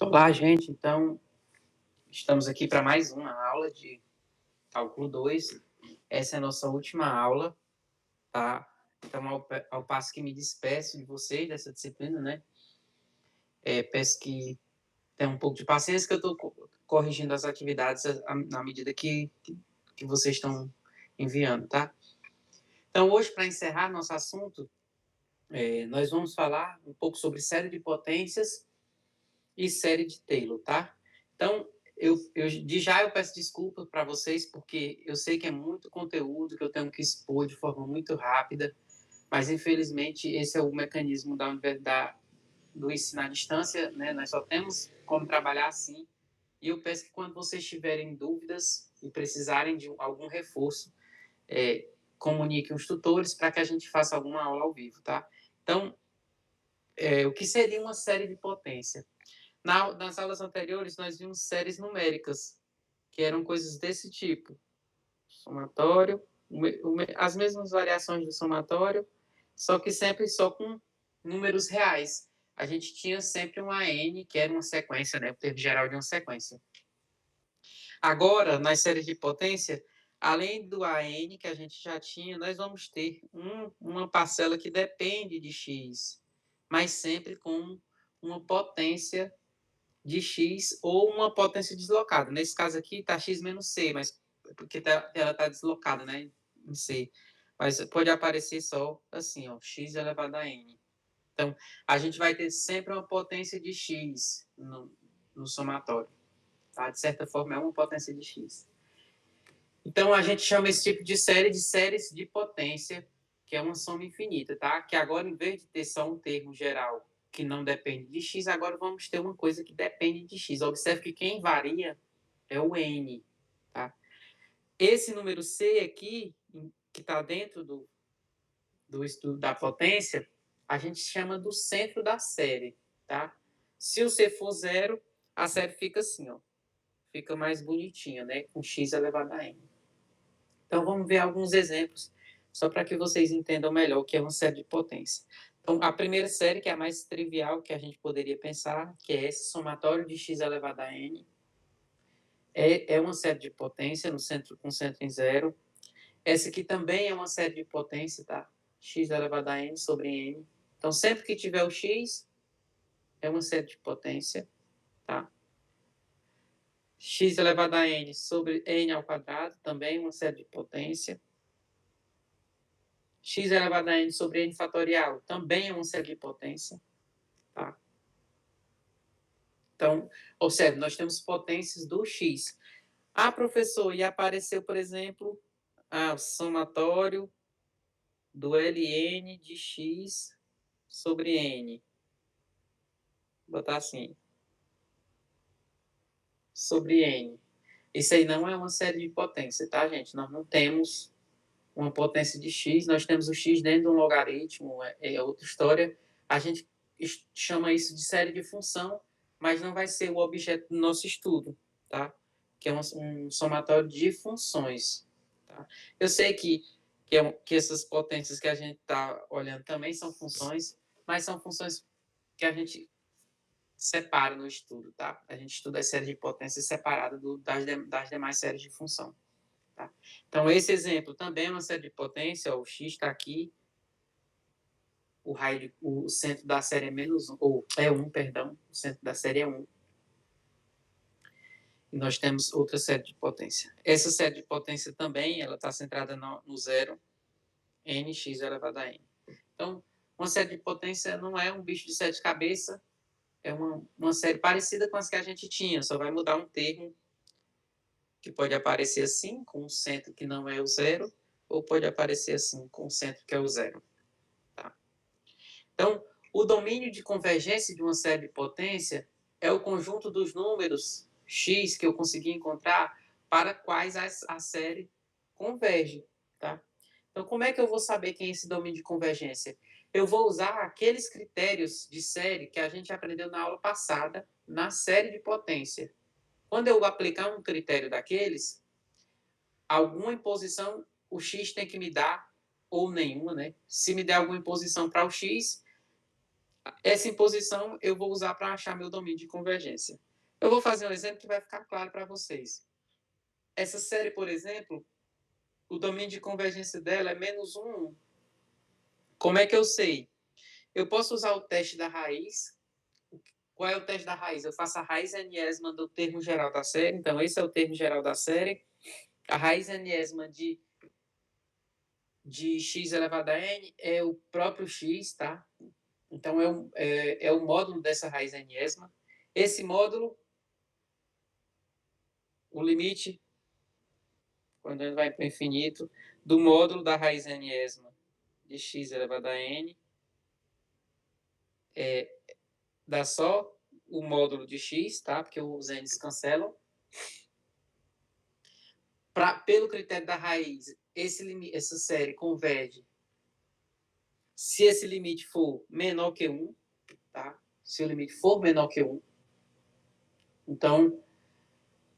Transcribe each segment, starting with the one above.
Olá, gente. Então, estamos aqui para mais uma aula de cálculo 2. Essa é a nossa última aula, tá? Então, ao passo que me despeço de vocês dessa disciplina, né? Peço que tenham um pouco de paciência, que eu estou corrigindo as atividades na medida que vocês estão enviando, tá? Então, hoje, para encerrar nosso assunto, nós vamos falar um pouco sobre série de potências e série de Taylor, tá? Então, de já eu peço desculpas para vocês, porque eu sei que é muito conteúdo que eu tenho que expor de forma muito rápida, mas infelizmente esse é o mecanismo do ensino à distância, né? Nós só temos como trabalhar assim. E eu peço que quando vocês tiverem dúvidas e precisarem de algum reforço, comuniquem os tutores para que a gente faça alguma aula ao vivo, tá? Então, o que seria uma série de potência? Nas aulas anteriores, nós vimos séries numéricas, que eram coisas desse tipo. Somatório, as mesmas variações do somatório, só que sempre só com números reais. A gente tinha sempre um AN, que era uma sequência, né? O termo geral de uma sequência. Agora, nas séries de potência, além do AN que a gente já tinha, nós vamos ter uma parcela que depende de x, mas sempre com uma potência de x ou uma potência deslocada. Nesse caso aqui está x menos c, mas porque ela está deslocada, né, em c. Mas pode aparecer só assim, ó, x elevado a n. Então, a gente vai ter sempre uma potência de x no somatório. Tá? De certa forma, é uma potência de x. Então, a gente chama esse tipo de série de séries de potência, que é uma soma infinita, tá? Que agora, em vez de ter só um termo geral que não depende de x, agora vamos ter uma coisa que depende de x. Observe que quem varia é o n, tá? Esse número c aqui, que está dentro do estudo da potência, a gente chama do centro da série, tá? Se o c for zero, a série fica assim, ó. Fica mais bonitinha, né? Com x elevado a n. Então, vamos ver alguns exemplos, só para que vocês entendam melhor o que é uma série de potência. Então, a primeira série, que é a mais trivial que a gente poderia pensar, que é esse somatório de x elevado a n, é uma série de potência com centro em zero. Essa aqui também é uma série de potência, tá? X elevado a n sobre n. Então, sempre que tiver o x, é uma série de potência, tá? X elevado a n sobre n ao quadrado, também uma série de potência. X elevado a n sobre n fatorial também é uma série de potência. Tá? Então, observe, nós temos potências do x. Ah, professor, e apareceu, por exemplo, o somatório do ln de x sobre n. Vou botar assim. Sobre n. Isso aí não é uma série de potência, tá, gente? Nós não temos uma potência de x, nós temos o x dentro de um logaritmo, é outra história. A gente chama isso de série de função, mas não vai ser o objeto do nosso estudo, tá? Que é um somatório de funções. Tá? Eu sei que essas potências que a gente está olhando também são funções, mas são funções que a gente separa no estudo, tá? A gente estuda as séries de potências separadas das demais séries de função. Tá? Então, esse exemplo também é uma série de potência, o x está aqui, o centro da série é menos 1, ou é 1, perdão, o centro da série é 1. E nós temos outra série de potência. Essa série de potência também, ela está centrada no zero, nx elevado a n. Então, uma série de potência não é um bicho de sete cabeças, é uma série parecida com as que a gente tinha, só vai mudar um termo que pode aparecer assim, com um centro que não é o zero, ou pode aparecer assim, com um centro que é o zero. Tá? Então, o domínio de convergência de uma série de potência é o conjunto dos números x que eu consegui encontrar para quais a série converge. Tá? Então, como é que eu vou saber quem é esse domínio de convergência? Eu vou usar aqueles critérios de série que a gente aprendeu na aula passada, na série de potência. Quando eu aplicar um critério daqueles, alguma imposição o x tem que me dar, ou nenhuma, né? Se me der alguma imposição para o x, Essa imposição eu vou usar para achar meu domínio de convergência. Eu vou fazer um exemplo que vai ficar claro para vocês. Essa série, por exemplo, o domínio de convergência dela é -1. Como é que eu sei? Eu posso usar o teste da raiz. Qual é o teste da raiz? Eu faço a raiz n-ésima do termo geral da série. Então, esse é o termo geral da série. A raiz n-ésima de x elevado a n é o próprio x, tá? Então, é o módulo dessa raiz n-ésima. Esse módulo, o limite, quando ele vai para o infinito, do módulo da raiz n-ésima de x elevado a n, dá só o módulo de x, tá? Porque os n's cancelam. Pelo critério da raiz, essa série converge se esse limite for menor que 1, tá? Se o limite for menor que 1. Então,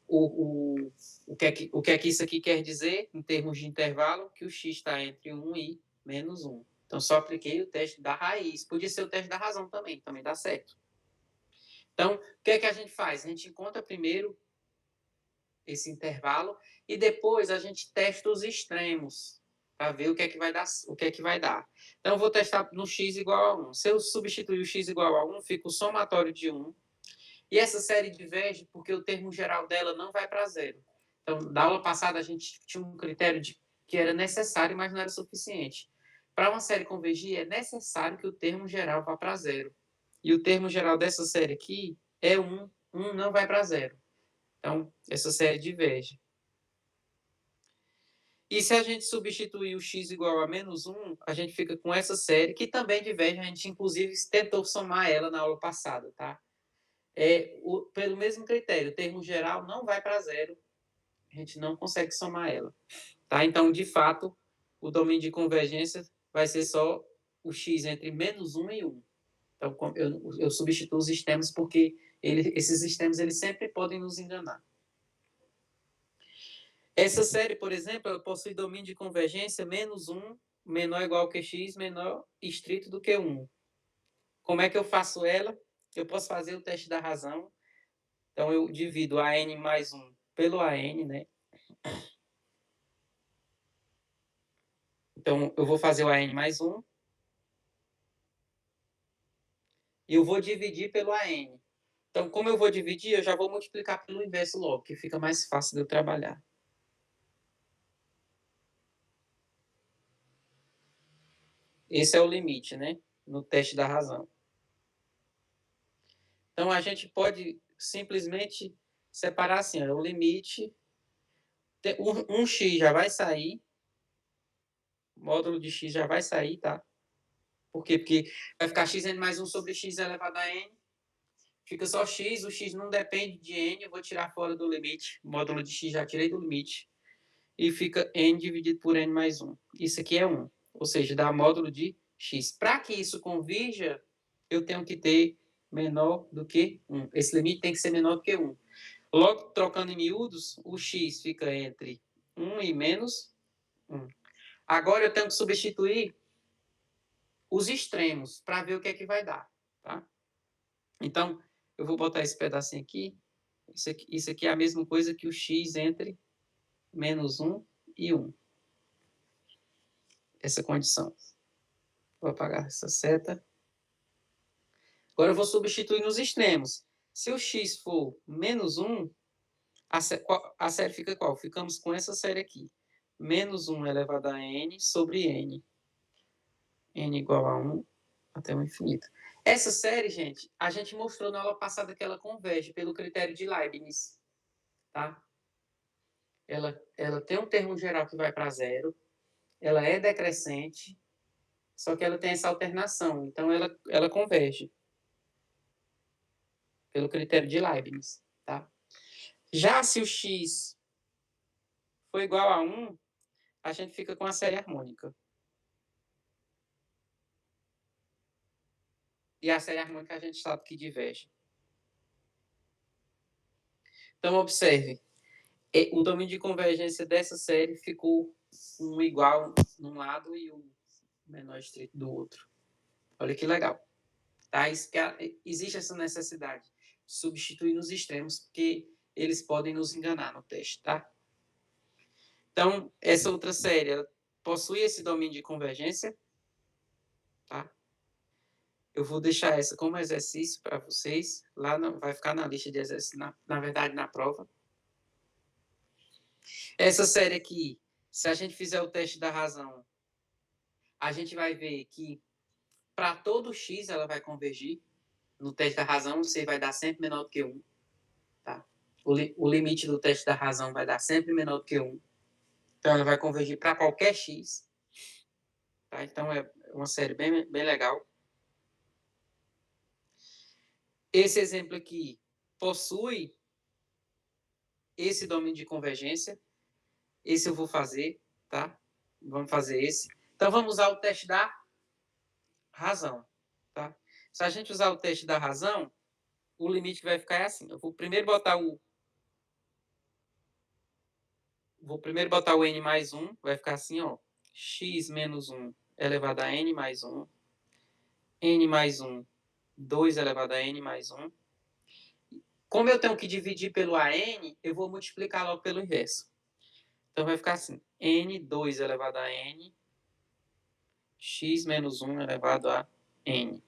o que é que isso aqui quer dizer, em termos de intervalo? Que o x está entre 1 e -1. Então, só apliquei o teste da raiz. Podia ser o teste da razão também dá certo. Então, o que é que a gente faz? A gente encontra primeiro esse intervalo e depois a gente testa os extremos para ver o que é que vai dar. Então, eu vou testar no x igual a 1. Se eu substituir o x igual a 1, fica o somatório de 1. E essa série diverge porque o termo geral dela não vai para zero. Então, na aula passada, a gente tinha um critério que era necessário, mas não era suficiente. Para uma série convergir, é necessário que o termo geral vá para zero. E o termo geral dessa série aqui é 1. 1 não vai para zero. Então, essa série diverge. E se a gente substituir o x igual a -1, a gente fica com essa série, que também diverge. A gente, inclusive, tentou somar ela na aula passada, tá? Pelo mesmo critério, o termo geral não vai para zero. A gente não consegue somar ela. Tá? Então, de fato, o domínio de convergência vai ser só o x entre -1 e 1. Então, eu substituo os extremos porque esses extremos eles sempre podem nos enganar. Essa série, por exemplo, ela possui domínio de convergência -1 menor ou igual que x, menor estrito do que 1. Como é que eu faço ela? Eu posso fazer o teste da razão. Então, eu divido a n mais 1 pelo AN, né? Então, eu vou fazer o AN mais 1. E eu vou dividir pelo AN. Então, como eu vou dividir, eu já vou multiplicar pelo inverso logo, que fica mais fácil de eu trabalhar. Esse é o limite, né? No teste da razão. Então, a gente pode simplesmente separar assim, ó, o limite, um x já vai sair, o módulo de x já vai sair, tá? Por quê? Porque vai ficar xn mais 1 sobre x elevado a n, fica só x, o x não depende de n, eu vou tirar fora do limite, o módulo de x já tirei do limite, e fica n dividido por n mais 1. Isso aqui é 1, ou seja, dá módulo de x. Para que isso convirja, eu tenho que ter menor do que 1. Esse limite tem que ser menor do que 1. Logo, trocando em miúdos, o x fica entre 1 e -1. Agora eu tenho que substituir os extremos para ver o que é que vai dar. Tá? Então, eu vou botar esse pedacinho aqui. Isso aqui é a mesma coisa que o x entre -1 e 1. Essa condição. Vou apagar essa seta. Agora eu vou substituir nos extremos. Se o x for -1, a série fica qual? Ficamos com essa série aqui. -1 elevado a n sobre n. N igual a 1 até o infinito. Essa série, gente, a gente mostrou na aula passada que ela converge pelo critério de Leibniz. Tá? Ela tem um termo geral que vai para zero. Ela é decrescente. Só que ela tem essa alternação. Então, ela converge pelo critério de Leibniz. Tá? Já se o x for igual a 1, a gente fica com a série harmônica. E a série harmônica a gente sabe que diverge. Então, observe. O domínio de convergência dessa série ficou um igual num lado e o menor estrito do outro. Olha que legal. Tá? Existe essa necessidade de substituir nos extremos, porque eles podem nos enganar no teste. Tá? Então, essa outra série ela possui esse domínio de convergência. Tá? Eu vou deixar essa como exercício para vocês. Lá vai ficar na lista de exercícios, na verdade, na prova. Essa série aqui, se a gente fizer o teste da razão, a gente vai ver que para todo x ela vai convergir. No teste da razão, C vai dar sempre menor do que 1. Tá? O limite do teste da razão vai dar sempre menor do que 1. Então, ela vai convergir para qualquer x. Tá? Então, é uma série bem legal. Esse exemplo aqui possui esse domínio de convergência. Esse eu vou fazer, tá? Vamos fazer esse. Então, vamos usar o teste da razão, tá? Se a gente usar o teste da razão, o limite vai ficar assim. Eu vou primeiro botar o n mais 1, vai ficar assim, ó. X menos 1 elevado a n mais 1. N mais 1, 2 elevado a n mais 1. Como eu tenho que dividir pelo AN, eu vou multiplicar logo pelo inverso. Então, vai ficar assim. N, 2 elevado a n. X menos 1 elevado a n.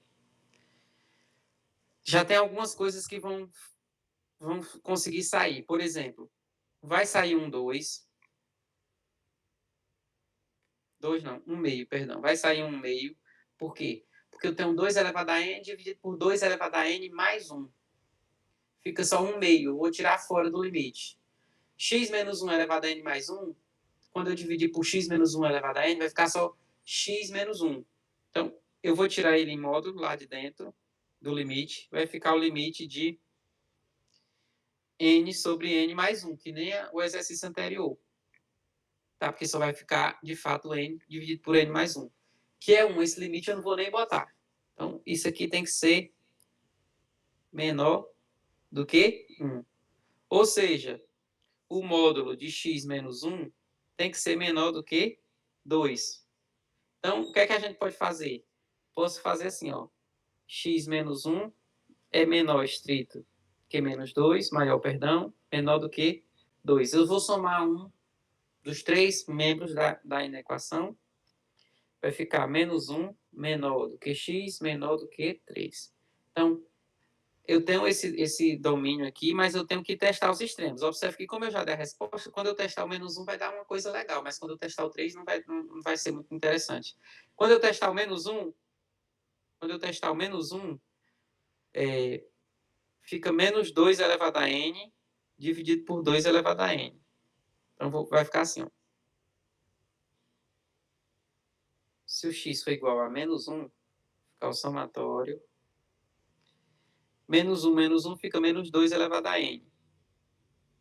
Já tem algumas coisas que vão conseguir sair. Por exemplo, vai sair um 2. 2 não, 1 meio, perdão. Vai sair 1 meio. Por quê? Porque eu tenho 2 elevado a n dividido por 2 elevado a n mais 1. Fica só 1 meio. Eu vou tirar fora do limite. X menos 1 elevado a n mais 1, quando eu dividir por x menos 1 elevado a n, vai ficar só x menos 1. Então, eu vou tirar ele em módulo lá de dentro do limite. Vai ficar o limite de n sobre n mais 1, que nem o exercício anterior. Tá? Porque só vai ficar, de fato, n dividido por n mais 1. Que é 1. Esse limite eu não vou nem botar. Então, isso aqui tem que ser menor do que 1. Ou seja, o módulo de x menos 1 tem que ser menor do que 2. Então, o que é que a gente pode fazer? Posso fazer assim, ó. X menos 1 é menor estrito que menos 2, maior, perdão, menor do que 2. Eu vou somar um dos três membros da inequação. Vai ficar menos 1 menor do que x, menor do que 3. Então, eu tenho esse domínio aqui, mas eu tenho que testar os extremos. Observe que, como eu já dei a resposta, quando eu testar o menos 1 vai dar uma coisa legal, mas quando eu testar o 3 não vai ser muito interessante. Quando eu testar o menos 1, fica menos 2 elevado a n dividido por 2 elevado a n. Então, vai ficar assim, ó. Se o x for igual a menos 1, fica o somatório. Menos 1 fica menos 2 elevado a n.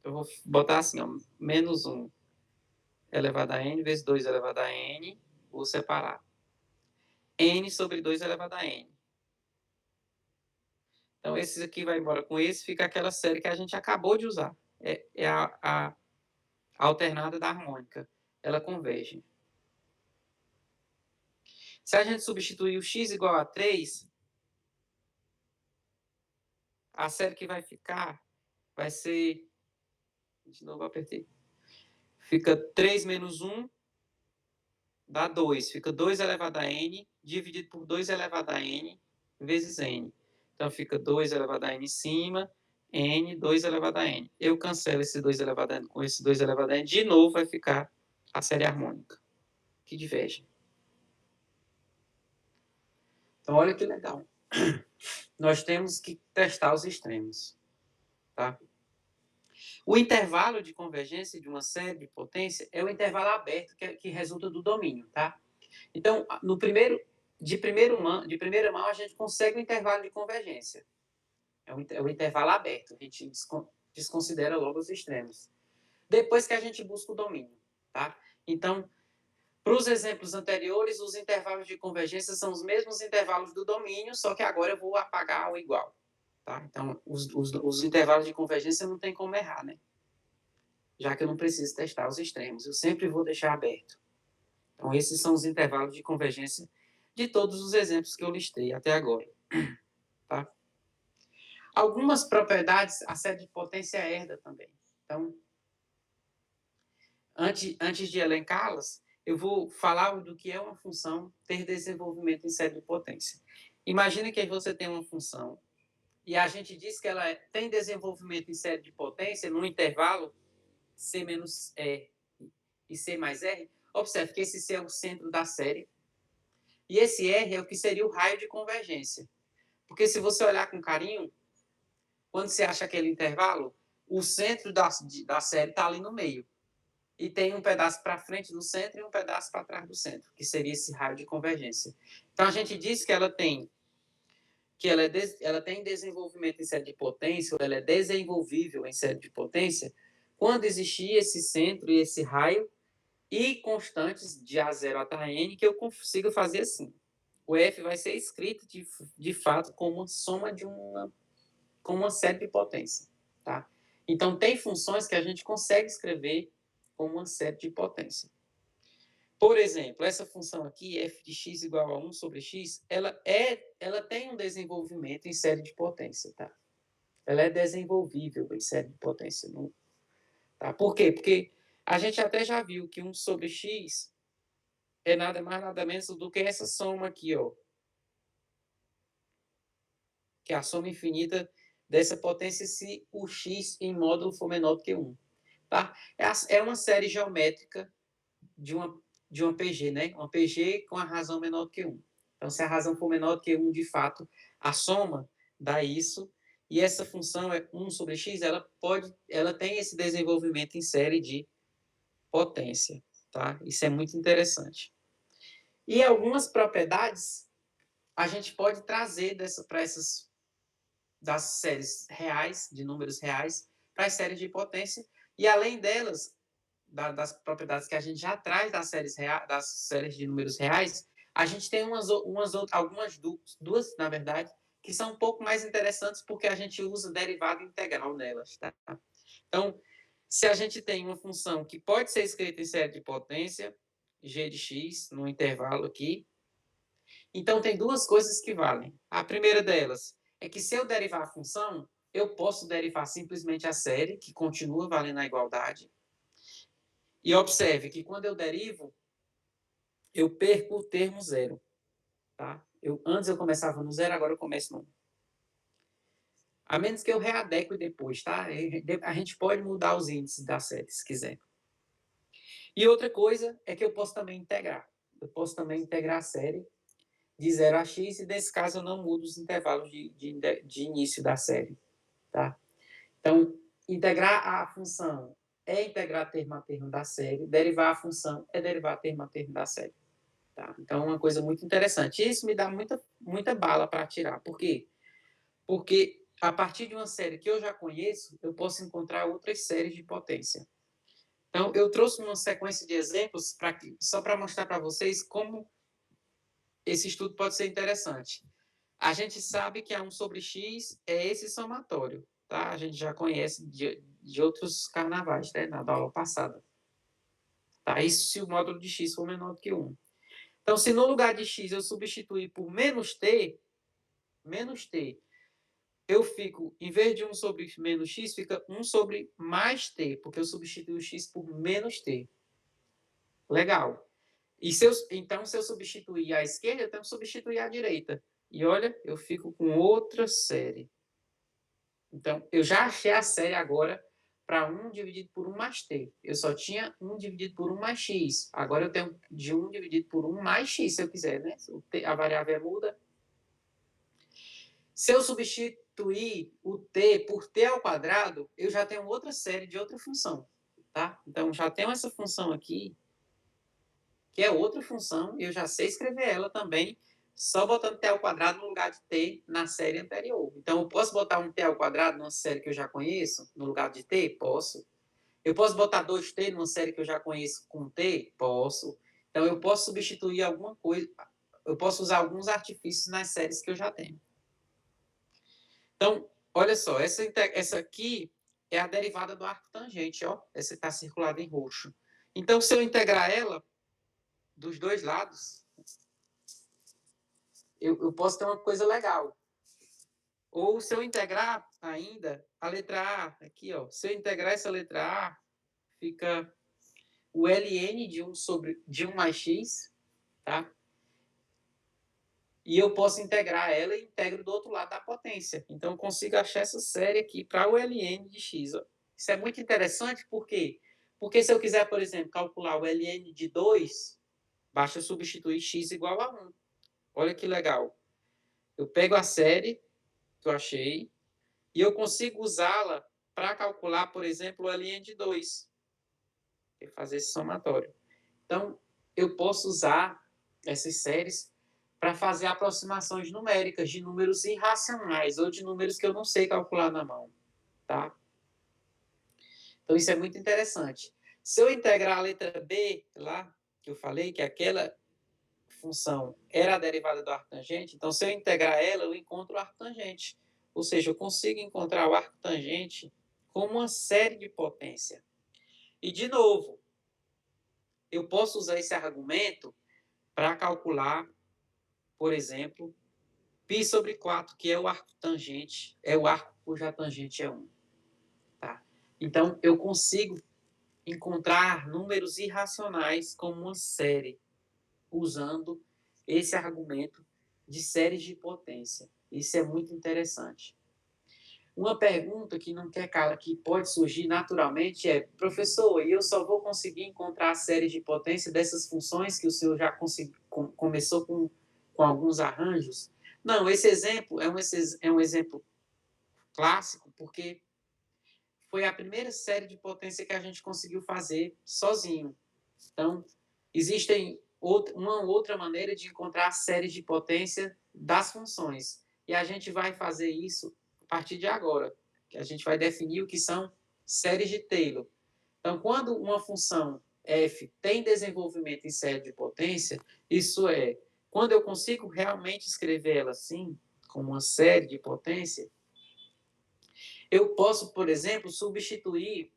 Eu vou botar assim, ó, menos 1 elevado a n vezes 2 elevado a n, vou separar. N sobre 2 elevado a n. Então, esse aqui vai embora com esse, fica aquela série que a gente acabou de usar. É a alternada da harmônica. Ela converge. Se a gente substituir o x igual a 3, a série que vai ficar vai ser... De novo, apertei. Fica 3 menos 1 dá 2. Fica 2 elevado a n dividido por 2 elevado a n vezes n. Então, fica 2 elevado a n em cima, n, 2 elevado a n. Eu cancelo esse 2 elevado a n com esse 2 elevado a n. De novo, vai ficar a série harmônica, que diverge. Então, olha que legal. Nós temos que testar os extremos. Tá? O intervalo de convergência de uma série de potência é o intervalo aberto que resulta do domínio. Tá? Então, de primeira mão, a gente consegue o intervalo de convergência. É o intervalo aberto. A gente desconsidera logo os extremos. Depois que a gente busca o domínio. Tá? Então, para os exemplos anteriores, os intervalos de convergência são os mesmos intervalos do domínio, só que agora eu vou apagar o igual. Tá? Então, os intervalos de convergência não tem como errar, né? Já que eu não preciso testar os extremos. Eu sempre vou deixar aberto. Então, esses são os intervalos de convergência de todos os exemplos que eu listei até agora. tá? Algumas propriedades a série de potência herda também. Então, antes de elencá-las, eu vou falar do que é uma função ter desenvolvimento em série de potência. Imagine que você tem uma função e a gente diz que ela tem desenvolvimento em série de potência no intervalo C menos E e C mais R. Observe que esse C é o centro da série e esse R é o que seria o raio de convergência. Porque se você olhar com carinho, quando você acha aquele intervalo, o centro da série está ali no meio. E tem um pedaço para frente do centro e um pedaço para trás do centro, que seria esse raio de convergência. Então, a gente diz que ela tem desenvolvimento em série de potência, ou ela é desenvolvível em série de potência, quando existir esse centro e esse raio e constantes de A0 até N, que eu consigo fazer assim. O F vai ser escrito, de fato, como uma soma com uma série de potência. Tá? Então, tem funções que a gente consegue escrever com uma série de potência. Por exemplo, essa função aqui, f de x igual a 1 sobre x, ela tem um desenvolvimento em série de potência. Tá? Ela é desenvolvível em série de potência. Não? Tá? Por quê? Porque a gente até já viu que 1 sobre x é nada mais nada menos do que essa soma aqui, ó, que é a soma infinita dessa potência se o x em módulo for menor do que 1. Tá? É uma série geométrica de uma PG, né? Uma PG com a razão menor do que 1. Então, se a razão for menor do que 1, de fato, a soma dá isso, e essa função é 1 sobre x, ela tem esse desenvolvimento em série de potência. Tá? Isso é muito interessante. E algumas propriedades a gente pode trazer para essas das séries reais, de números reais, para as séries de potência, e além delas, das propriedades que a gente já traz das séries de números reais, a gente tem algumas duas, na verdade, que são um pouco mais interessantes porque a gente usa derivada integral nelas. Tá? Então, se a gente tem uma função que pode ser escrita em série de potência, g de x, no intervalo aqui, então tem duas coisas que valem. A primeira delas é que se eu derivar a função, eu posso derivar simplesmente a série, que continua valendo a igualdade. E observe que quando eu derivo, eu perco o termo zero. Tá? Antes eu começava no zero, agora eu começo no 1. A menos que eu readeque depois, tá? A gente pode mudar os índices da série, se quiser. E outra coisa é que eu posso também integrar. Eu posso também integrar a série de 0 a x, e nesse caso eu não mudo os intervalos de início da série. Tá? Então, integrar a função é integrar termo a termo da série, derivar a função é derivar termo a termo da série. Tá? Então, é uma coisa muito interessante. Isso me dá muita bala para tirar. Por quê? Porque a partir de uma série que eu já conheço, eu posso encontrar outras séries de potência. Então, eu trouxe uma sequência de exemplos só para mostrar para vocês como esse estudo pode ser interessante. A gente sabe que a 1 sobre x é esse somatório. Tá? A gente já conhece de outros carnavais, né? Da aula passada. Tá? Isso se o módulo de x for menor do que 1. Então, se no lugar de x eu substituir por menos t, eu fico, em vez de 1 sobre menos x, fica 1 sobre mais t, porque eu substituo o x por menos t. Legal. Então, se eu substituir a esquerda, eu tenho que substituir a direita. E olha, eu fico com outra série. Então, eu já achei a série agora para 1 dividido por 1 mais t. Eu só tinha 1 dividido por 1 mais x. Agora eu tenho de 1 dividido por 1 mais x, se eu quiser, né? A variável muda. Se eu substituir o t por t ao quadrado, eu já tenho outra série de outra função. Tá? Então, já tenho essa função aqui, que é outra função, e eu já sei escrever ela também, só botando t ao quadrado no lugar de t na série anterior. Então, eu posso botar um t ao quadrado numa série que eu já conheço, no lugar de t? Posso. Eu posso botar 2t numa série que eu já conheço com t? Posso. Então, eu posso substituir alguma coisa, eu posso usar alguns artifícios nas séries que eu já tenho. Então, olha só, essa aqui é a derivada do arco tangente, ó. Essa está circulada em roxo. Então, se eu integrar ela dos dois lados, eu posso ter uma coisa legal. Ou se eu integrar ainda a letra A, aqui, ó, se eu integrar essa letra A, fica o ln de 1 mais x, tá? E eu posso integrar ela e integro do outro lado da potência. Então, eu consigo achar essa série aqui para o ln de x. Ó. Isso é muito interessante, por quê? Porque se eu quiser, por exemplo, calcular o ln de 2, basta substituir x igual a 1. Olha que legal. Eu pego a série que eu achei e eu consigo usá-la para calcular, por exemplo, o ln de 2. E fazer esse somatório. Então, eu posso usar essas séries para fazer aproximações numéricas de números irracionais ou de números que eu não sei calcular na mão, tá? Então, isso é muito interessante. Se eu integrar a letra B, lá, que eu falei, que aquela função era a derivada do arco tangente, então, se eu integrar ela, eu encontro o arco tangente. Ou seja, eu consigo encontrar o arco tangente como uma série de potência. E, de novo, eu posso usar esse argumento para calcular, por exemplo, π sobre 4, que é o arco tangente, é o arco cuja tangente é 1. Tá? Então, eu consigo encontrar números irracionais como uma série, usando esse argumento de séries de potência. Isso é muito interessante. Uma pergunta que não quer calar, que pode surgir naturalmente é: professor, eu só vou conseguir encontrar a série de potência dessas funções que o senhor já começou com alguns arranjos? Não, esse exemplo é um exemplo clássico, porque foi a primeira série de potência que a gente conseguiu fazer sozinho. Então, existem uma outra maneira de encontrar séries de potência das funções. E a gente vai fazer isso a partir de agora, que a gente vai definir o que são séries de Taylor. Então, quando uma função f tem desenvolvimento em série de potência, isso é, quando eu consigo realmente escrever ela assim, como uma série de potência, eu posso, por exemplo, substituir,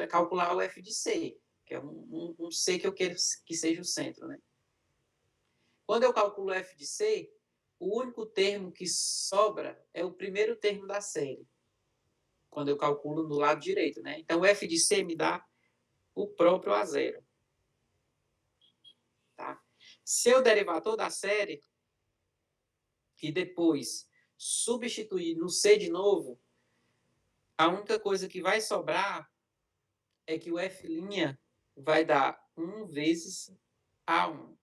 calcular o f de c, que é um C que eu quero que seja o centro. Né? Quando eu calculo f de c, o único termo que sobra é o primeiro termo da série, quando eu calculo no lado direito. Né? Então, o f de c me dá o próprio a zero. Tá? Se eu derivar toda a série e depois substituir no c de novo, a única coisa que vai sobrar é que o f' vai dar 1 vezes A1.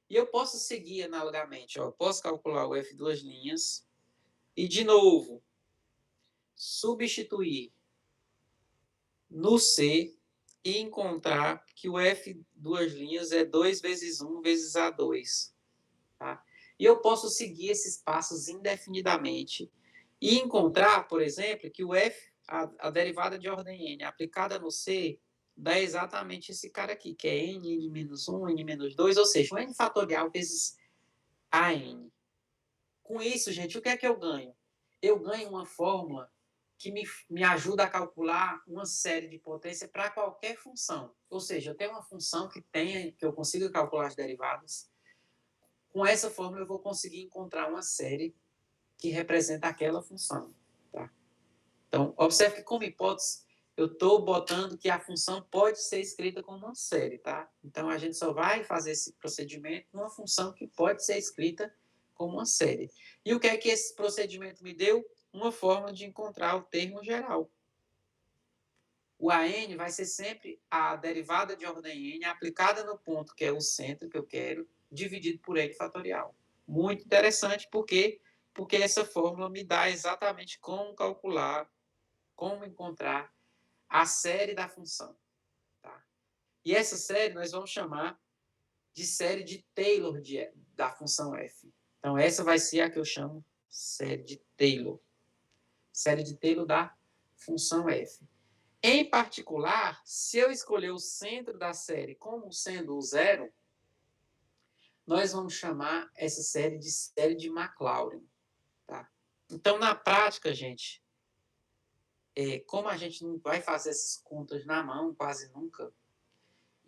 E eu posso seguir analogamente. Ó, eu posso calcular o f duas linhas e, de novo, substituir no C e encontrar que o f duas linhas é 2 vezes 1 vezes A2. Tá? E eu posso seguir esses passos indefinidamente e encontrar, por exemplo, que o f, a derivada de ordem n aplicada no C, dá exatamente esse cara aqui, que é n-1, n-2, ou seja, um n fatorial vezes an. Com isso, gente, o que é que eu ganho? Eu ganho uma fórmula que me ajuda a calcular uma série de potência para qualquer função. Ou seja, eu tenho uma função que eu consiga calcular as derivadas. Com essa fórmula, eu vou conseguir encontrar uma série que representa aquela função. Tá? Então, observe que, como hipótese, eu estou botando que a função pode ser escrita como uma série. Tá? Então, a gente só vai fazer esse procedimento numa função que pode ser escrita como uma série. E o que é que esse procedimento me deu? Uma forma de encontrar o termo geral. O AN vai ser sempre a derivada de ordem n aplicada no ponto que é o centro que eu quero, dividido por n fatorial. Muito interessante, porque essa fórmula me dá exatamente como calcular, como encontrar a série da função. Tá? E essa série nós vamos chamar de série de Taylor da função f. Então, essa vai ser a que eu chamo série de Taylor. Série de Taylor da função f. Em particular, se eu escolher o centro da série como sendo o zero, nós vamos chamar essa série de Maclaurin. Tá? Então, na prática, gente, como a gente não vai fazer essas contas na mão quase nunca,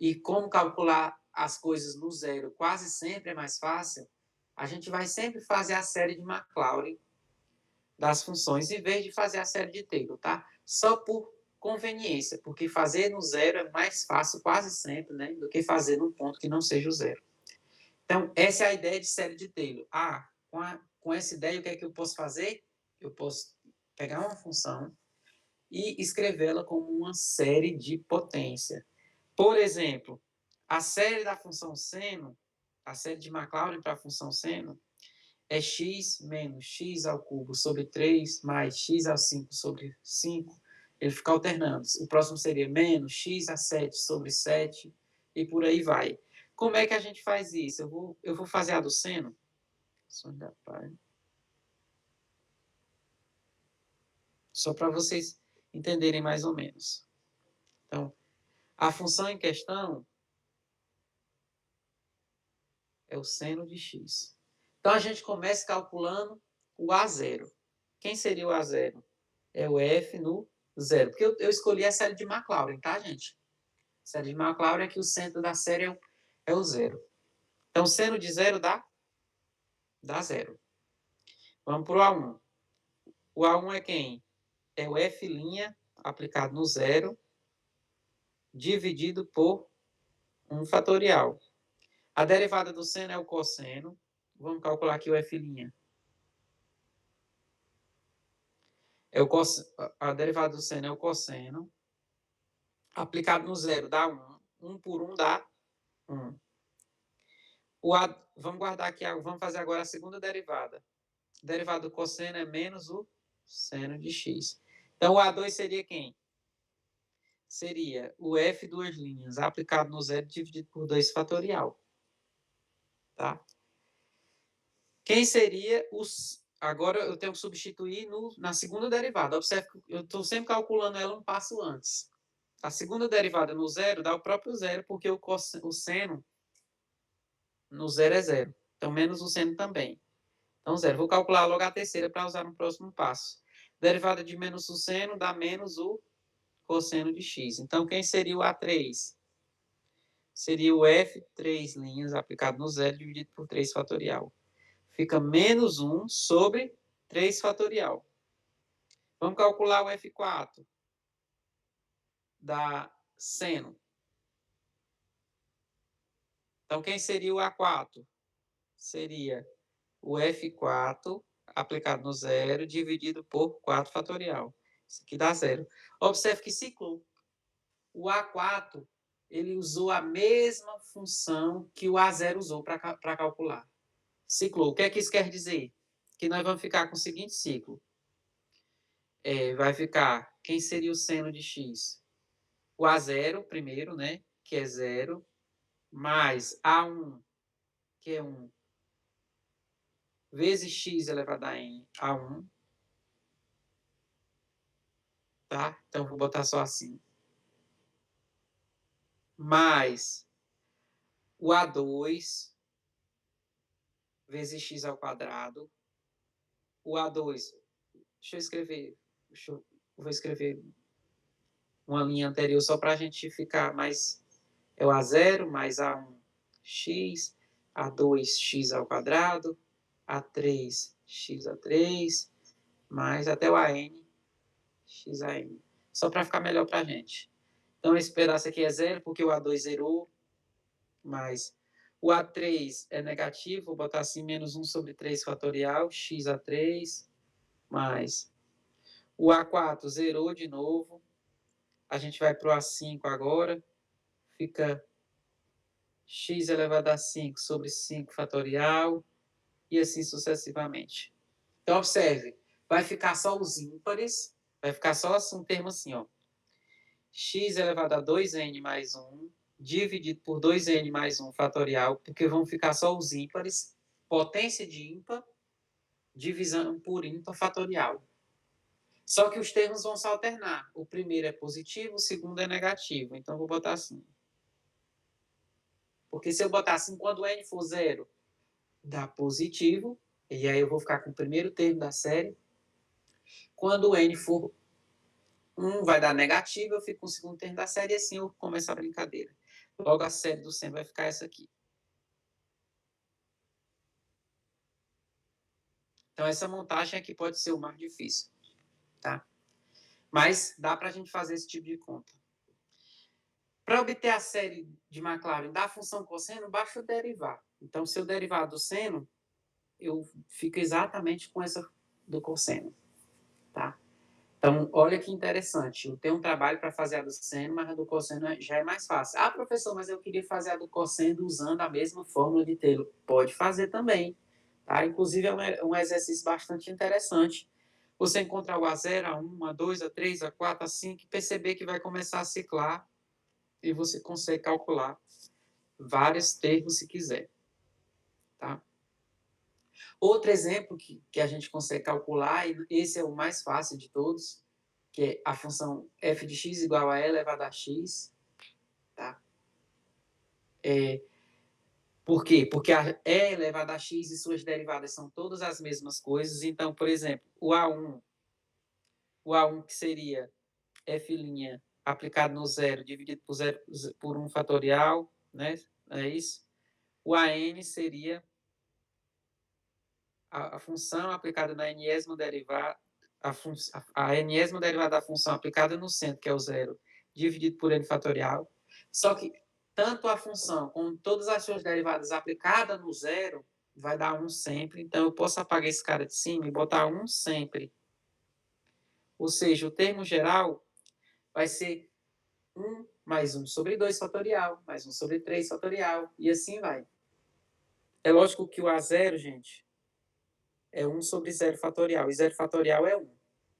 e como calcular as coisas no zero quase sempre é mais fácil, a gente vai sempre fazer a série de Maclaurin das funções, em vez de fazer a série de Taylor, tá? Só por conveniência, porque fazer no zero é mais fácil quase sempre, né, do que fazer num ponto que não seja o zero. Então, essa é a ideia de série de Taylor. Com essa ideia, o que é que eu posso fazer? Eu posso pegar uma função e escrevê-la como uma série de potência. Por exemplo, a série da função seno, a série de Maclaurin para a função seno, é x menos x ao cubo sobre 3 mais x a 5 sobre 5. Ele fica alternando. O próximo seria menos x a 7 sobre 7 e por aí vai. Como é que a gente faz isso? Eu vou fazer a do seno. Só para vocês entenderem mais ou menos. Então, a função em questão é o seno de x. Então, a gente começa calculando o A0. Quem seria o A0? É o F no zero. Porque eu escolhi a série de Maclaurin, tá, gente? A série de Maclaurin é que o centro da série é o zero. Então, seno de zero dá zero. Vamos para o A1. O A1 é quem? É o F' aplicado no zero, dividido por 1 fatorial. A derivada do seno é o cosseno. Vamos calcular aqui o F'. A derivada do seno é o cosseno. Aplicado no zero dá 1. 1 por 1 dá 1. Vamos guardar aqui, vamos fazer agora a segunda derivada. A derivada do cosseno é menos o seno de x. Então, o A2 seria quem? Seria o F duas linhas aplicado no zero dividido por 2 fatorial. Tá? Quem seria os... Agora eu tenho que substituir na segunda derivada. Observe que eu estou sempre calculando ela um passo antes. A segunda derivada no zero dá o próprio zero, porque o seno no zero é zero. Então, menos o seno também. Então, zero. Vou calcular logo a terceira para usar no próximo passo. Derivada de menos o seno dá menos o cosseno de x. Então, quem seria o A3? Seria o F, 3 linhas, aplicado no zero, dividido por 3 fatorial. Fica menos 1 sobre 3 fatorial. Vamos calcular o F4 da seno. Então, quem seria o A4? Seria o F4 aplicado no zero, dividido por 4 fatorial. Isso aqui dá zero. Observe que ciclou. O A4, ele usou a mesma função que o A0 usou para calcular. Ciclou. O que é que isso quer dizer? Que nós vamos ficar com o seguinte ciclo. Vai ficar, quem seria o seno de x? O A0 primeiro, né? Que é 0, mais A1, que é 1, vezes x elevado a n, A1. Tá? Então, vou botar só assim. Mais o A2 vezes x ao quadrado. O A2, deixa eu escrever, vou escrever uma linha anterior só para a gente ficar mais... É o A0 mais A1x, A2x ao quadrado, A3x a 3, mais até o AN, x a n. Só para ficar melhor para a gente. Então, esse pedaço aqui é zero, porque o A2 zerou, mais o A3 é negativo, vou botar assim, menos 1 sobre 3 fatorial, x a 3, mais o A4 zerou de novo, a gente vai para o A5 agora, fica x elevado a 5 sobre 5 fatorial, e assim sucessivamente. Então, observe, vai ficar só os ímpares, vai ficar só um termo assim, ó. X elevado a 2n mais 1, dividido por 2n mais 1 fatorial, porque vão ficar só os ímpares, potência de ímpar, divisão por ímpar fatorial. Só que os termos vão se alternar. O primeiro é positivo, o segundo é negativo. Então, vou botar assim. Porque se eu botar assim, quando n for 0, dá positivo, e aí eu vou ficar com o primeiro termo da série. Quando n for 1, vai dar negativo, eu fico com o segundo termo da série, e assim eu começo a brincadeira. Logo, a série do seno vai ficar essa aqui. Então, essa montagem aqui pode ser o mais difícil, tá? Mas dá para a gente fazer esse tipo de conta. Para obter a série de Maclaurin da função cosseno, basta eu derivar. Então, se eu derivar do seno, eu fico exatamente com essa do cosseno, tá? Então, olha que interessante. Eu tenho um trabalho para fazer a do seno, mas a do cosseno já é mais fácil. Ah, professor, mas eu queria fazer a do cosseno usando a mesma fórmula de Taylor. Pode fazer também, tá? Inclusive, é um exercício bastante interessante. Você encontrar o A0, A1, A2, A3, A4, A5, e perceber que vai começar a ciclar e você consegue calcular vários termos se quiser, tá? Outro exemplo que a gente consegue calcular, e esse é o mais fácil de todos, que é a função f de x igual a e elevado a x. Tá? Por quê? Porque a e elevado a x e suas derivadas são todas as mesmas coisas. Então, por exemplo, o A1 que seria f' aplicado no zero, dividido por 1 fatorial, né? É isso? O AN seria a função aplicada na enésima derivada, a enésima derivada da função aplicada no centro, que é o zero, dividido por n fatorial. Só que tanto a função como todas as suas derivadas aplicadas no zero vai dar 1 sempre. Então, eu posso apagar esse cara de cima e botar 1 sempre. Ou seja, o termo geral vai ser 1 mais 1 sobre 2 fatorial, mais 1 sobre 3 fatorial, e assim vai. É lógico que o A0, gente, é 1 sobre 0 fatorial, e 0 fatorial é 1,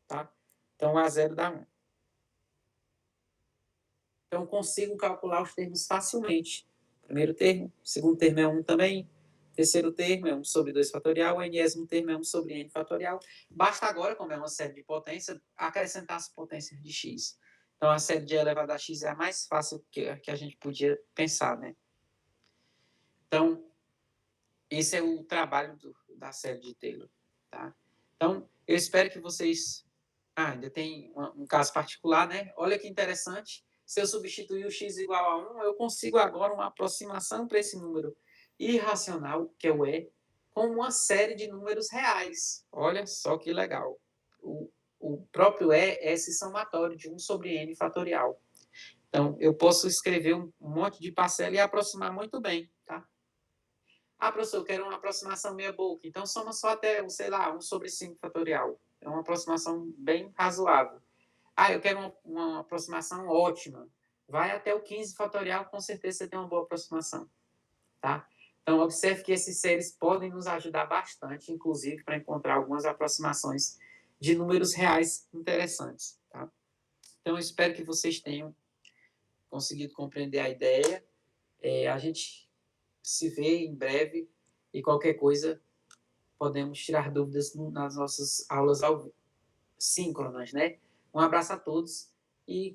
tá? Então, A0 dá 1. Então, consigo calcular os termos facilmente. Primeiro termo, segundo termo é 1 também, terceiro termo é 1 sobre 2 fatorial, o enésimo termo é 1 sobre n fatorial. Basta agora, como é uma série de potência, acrescentar as potências de x. Então, a série de e elevado a x é a mais fácil que a gente podia pensar, né? Então, esse é o trabalho da série de Taylor, tá? Então, eu espero que vocês... ainda tem um caso particular, né? Olha que interessante. Se eu substituir o x igual a 1, eu consigo agora uma aproximação para esse número irracional, que é o e, com uma série de números reais. Olha só que legal. O próprio e é esse somatório de 1 sobre n fatorial. Então, eu posso escrever um monte de parcela e aproximar muito bem, tá? Ah, professor, eu quero uma aproximação meia boca. Então, soma só até, sei lá, 1 sobre 5 fatorial. É uma aproximação bem razoável. Ah, eu quero uma aproximação ótima. Vai até o 15 fatorial, com certeza você tem uma boa aproximação. Tá? Então, observe que esses seres podem nos ajudar bastante, inclusive, para encontrar algumas aproximações de números reais interessantes. Tá? Então, eu espero que vocês tenham conseguido compreender a ideia. A gente se vê em breve e qualquer coisa podemos tirar dúvidas nas nossas aulas síncronas, né? Um abraço a todos e